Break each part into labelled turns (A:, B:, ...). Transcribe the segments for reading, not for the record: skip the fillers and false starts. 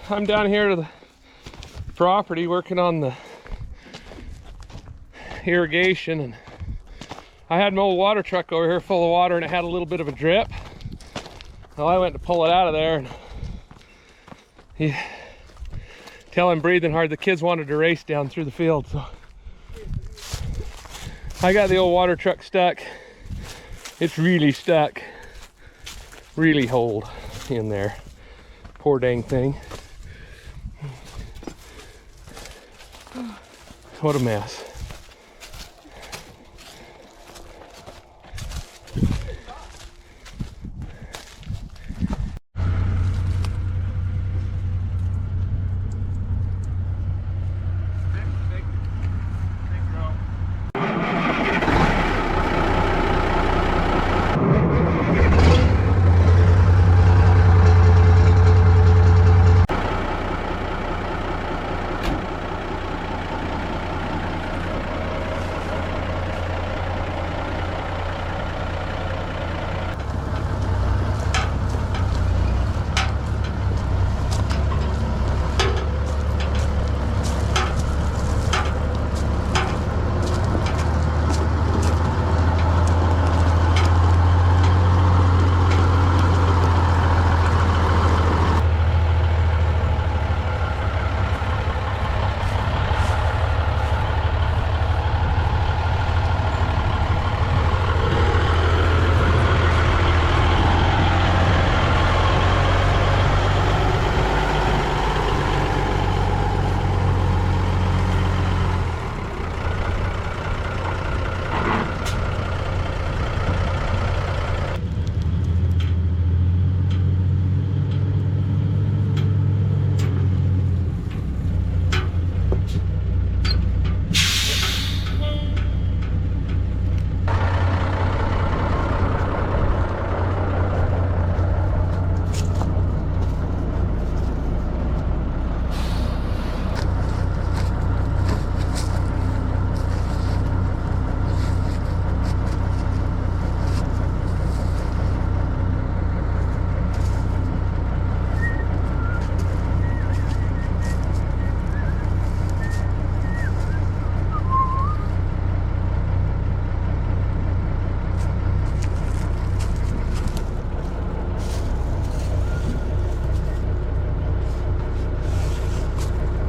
A: I'm down here to the property working on the irrigation, and I had my old water truck over here full of water and it had a little bit of a drip. Well, I went to pull it out of there and tell him breathing hard, the kids wanted to race down through the field, so I got the old water truck stuck. It's really stuck, really hold in there. Poor dang thing. What a mess.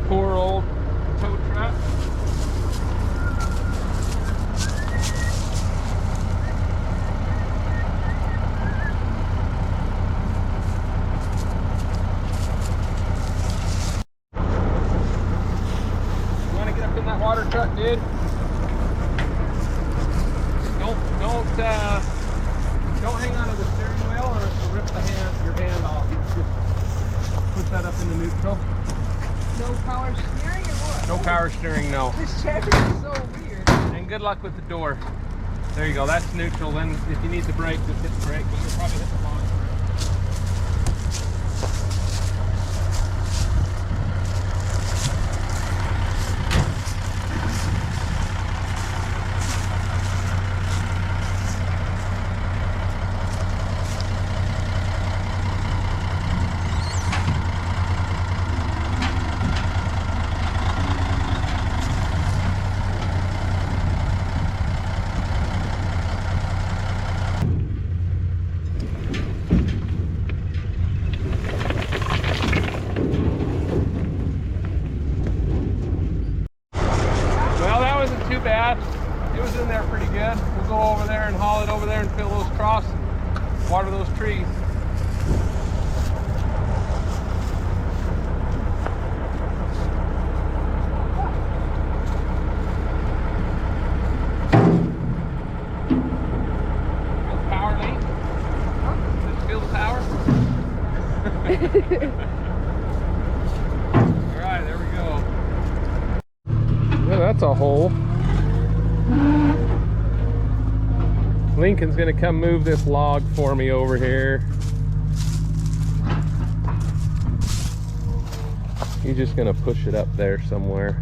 A: Poor old tow truck. You want to get up in that water truck, dude? Don't hang on to the steering wheel or it'll rip your hand off. Just put that up into neutral.
B: No power steering or what?
A: No power steering, no.
B: This Chevy is so weird.
A: And good luck with the door. There you go, that's neutral. Then if you need the brake, just hit the brake, but you'll probably hit the launch brake. Too bad. It was in there pretty good. We'll go over there and haul it over there and fill those troughs and water those trees. Feel the power, Lee? Huh? Just feel the power? Alright, there we go. Yeah, that's a hole. Lincoln's gonna come move this log for me over here. He's just gonna push it up there somewhere.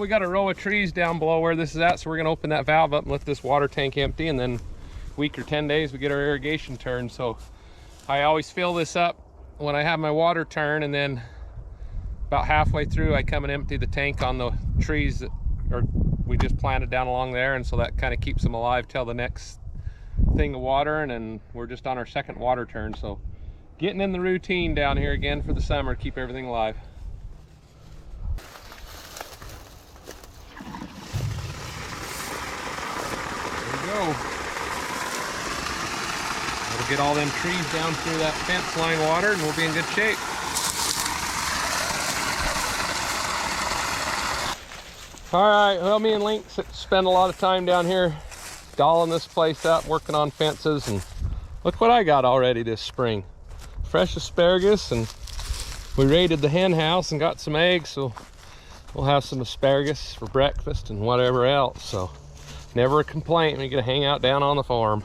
A: we got a row of trees down below where this is at, so we're gonna open that valve up and let this water tank empty, and then a week or 10 days we get our irrigation turned. So I always fill this up when I have my water turn, and then about halfway through I come and empty the tank on the trees that we just planted down along there, and so that kind of keeps them alive till the next thing of watering, and we're just on our second water turn. So getting in the routine down here again for the summer to keep everything alive. Go. We'll get all them trees down through that fence line water and we'll be in good shape. All right, well, me and Link spend a lot of time down here dolling this place up, working on fences, and look what I got already this spring. Fresh asparagus, and we raided the hen house and got some eggs, so we'll have some asparagus for breakfast and whatever else. So never a complaint when you get to hang out down on the farm.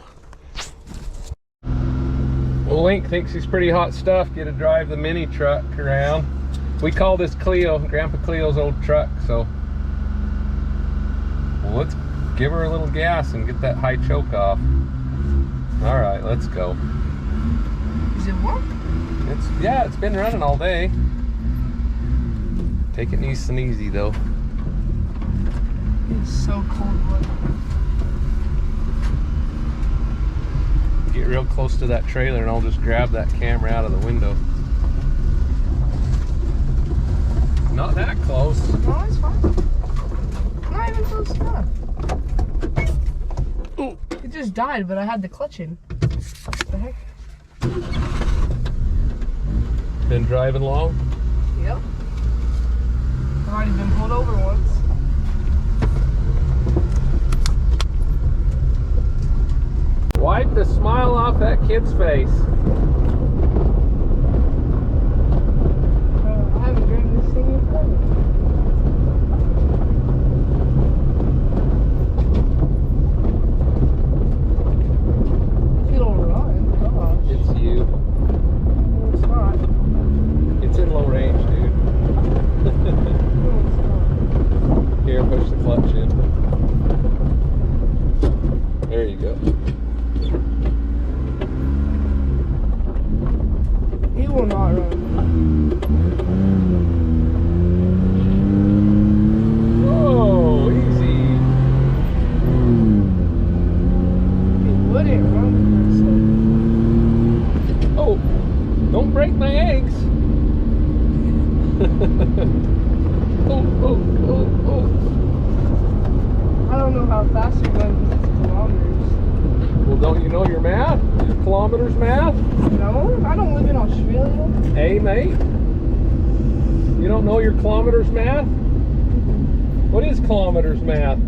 A: Well, Link thinks he's pretty hot stuff. Get to drive the mini truck around. We call this Cleo, Grandpa Cleo's old truck. So, well, let's give her a little gas and get that high choke off. All right, let's go.
B: Is it warm?
A: Yeah, it's been running all day. Take it nice and easy though.
B: It's so cold.
A: Get real close to that trailer and I'll just grab that camera out of the window. Not that close.
B: No, it's fine. Not even close enough.
A: Ooh.
B: It just died, but I had the clutch in. What the heck?
A: Been driving long?
B: Yep. I've already been pulled over once.
A: Wipe the smile off that kid's face.
B: I haven't driven this thing in forever. If it'll run, gosh.
A: It's you.
B: No, it's not.
A: It's in low range, dude.
B: No, it's not.
A: Here, push the clutch in. There you go.
B: He will not run.
A: Whoa, easy.
B: He wouldn't run for a second.
A: Oh, don't break my eggs. Oh.
B: I don't know how fast you're going because it's kilometers.
A: Well, don't you know your math? Your kilometers math?
B: No, I don't live in Australia.
A: Hey, mate. You don't know your kilometers math? What is kilometers math?